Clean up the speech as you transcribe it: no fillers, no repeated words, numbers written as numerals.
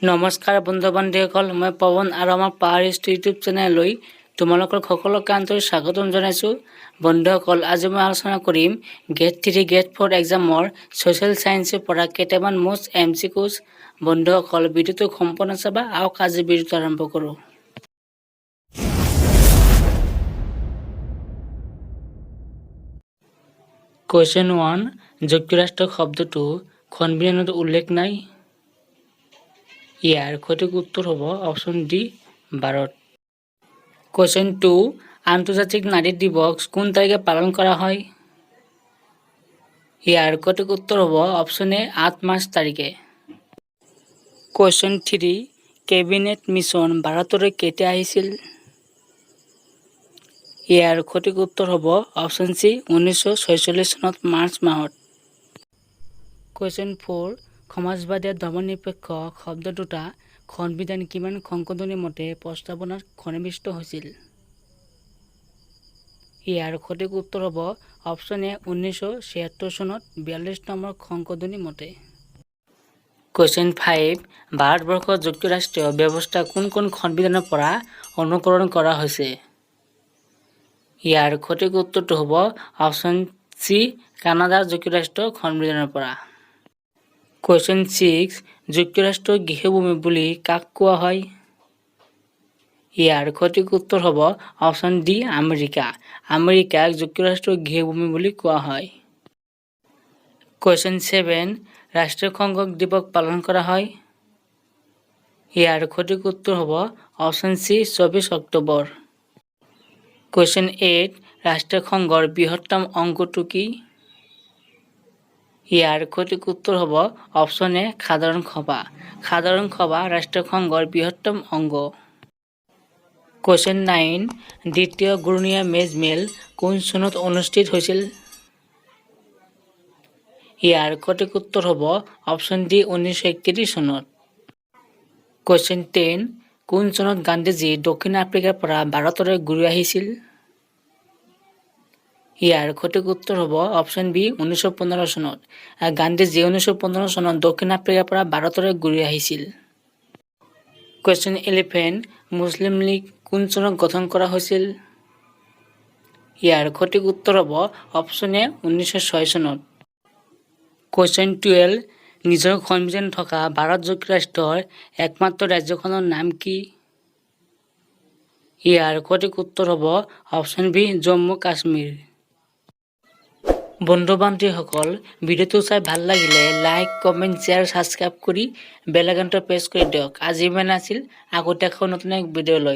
নমস্কাৰ বন্ধু বান্ধৱীসকল, মই পৱন আৰু আমাৰ পাহাৰিষ্ট ইউটিউব চেনেললৈ তোমালোকৰ সকলোকে আন্তৰিক স্বাগতম জনাইছোঁ। বন্ধুসকল, আজি মই আলোচনা কৰিম গ্ৰেড 3 গ্ৰেড 4 এক্সামৰ ছ'চিয়েল ছায়েন্সৰ পৰা কেইটামান মোষ্ট MCQs। বন্ধুসকল, ভিডিঅ'টো সম্পূৰ্ণ চাবা আৰু আজি ভিডিঅ'টো আৰম্ভ কৰোঁ। কুৱেশ্যন 1, যুক্তৰাষ্ট্ৰ শব্দটো সংবিধানত উল্লেখ নাই। ইয়াৰ সঠিক উত্তৰ হ'ব অপশ্যন ডি, ভাৰত। কুৱেশ্যন 2, আন্তৰ্জাতিক নাৰী দিৱস কোন তাৰিখে পালন কৰা হয়? ইয়াৰ সঠিক উত্তৰ হ'ব অপশ্যন এ, 8 মাৰ্চ তাৰিখে। কুৱেশ্যন 3, কেবিনেট মিছন ভাৰতলৈ কেতিয়া আহিছিল? ইয়াৰ সঠিক উত্তৰ হ'ব অপশ্যন চি, 1946 চনত মাৰ্চ মাহত। কুৱেশ্যন 4, সমাজবাদী ধৰ্মনিৰপেক্ষ শব্দ দুটা সংবিধান কিমান সংশোধনী মতে প্ৰস্তাৱনাত সন্নিৱিষ্ট হৈছিল? ইয়াৰ সঠিক উত্তৰ হ'ব অপশ্যন এ, 1976 চনত 42 নম্বৰ সংশোধনী মতে। কুৱেশ্যন 5, ভাৰতবৰ্ষৰ যুক্তৰাষ্ট্ৰীয় ব্যৱস্থা কোন সংবিধানৰ পৰা অনুকৰণ কৰা হৈছে? ইয়াৰ সঠিক উত্তৰটো হ'ব অপশ্যন চি, কানাডাৰ যুক্তৰাষ্ট্ৰীয় সংবিধানৰ পৰা। কুৱেশ্যন 6, যুক্তৰাষ্ট্ৰৰ গৃহভূমি বুলি কাক কোৱা হয়? ইয়াৰ সঠিক উত্তৰ হ'ব অপশ্যন ডি, আমেৰিকা। আমেৰিকাক যুক্তৰাষ্ট্ৰৰ গৃহভূমি বুলি কোৱা হয়। কুৱেশ্যন 7, ৰাষ্ট্ৰসংঘ দিৱস পালন কৰা হয়। ইয়াৰ সঠিক উত্তৰ হ'ব অপশ্যন চি, 24 অক্টোবৰ। কুৱেশ্যন 8, ৰাষ্ট্ৰসংঘৰ বৃহত্তম অংগটো কি? ইয়াৰ সঠিক উত্তৰ হ'ব অপশ্যন এ, সাধাৰণ সভা। সাধাৰণ সভা ৰাষ্ট্ৰসংঘৰ বৃহত্তম অংগ। কুৱেশ্যন 9, দ্বিতীয় ঘূৰণীয়া মেজমেল কোন চনত অনুষ্ঠিত হৈছিল? ইয়াৰ সঠিক উত্তৰ হ'ব অপশ্যন ডি, 1931 চনত। কুৱেশ্যন 10, কোন চনত গান্ধীজী দক্ষিণ আফ্ৰিকাৰ পৰা ভাৰতলৈ ঘূৰি আহিছিল? ইয়াৰ সঠিক উত্তৰ হ'ব অপশ্যন বি, 1915 চনত। গান্ধীজী 1915 চনত দক্ষিণ আফ্ৰিকাৰ পৰা ভাৰতলৈ ঘূৰি আহিছিল। কুৱেশ্যন 11, মুছলিম লীগ কোন চনত গঠন কৰা হৈছিল? ইয়াৰ সঠিক উত্তৰ হ'ব অপশ্যন এ, 1906 চনত। কুৱেশ্যন 12, নিজৰ সংবিধান থকা ভাৰত যুক্তৰাষ্ট্ৰৰ একমাত্ৰ ৰাজ্যখনৰ নাম কি? ইয়াৰ সঠিক উত্তৰ হ'ব অপশ্যন বি, জম্মু কাশ্মীৰ। বন্ধু বান্ধৱীসকল, ভিডিঅ'টো চাই ভাল লাগিলে লাইক, কমেণ্ট, শ্বেয়াৰ, ছাবস্ক্ৰাইব কৰি বেল আইকনটো প্ৰেছ কৰি দিয়ক। আজি ইমান আছিল, আকৌ দেখা নতুন এক ভিডিঅ' লৈ।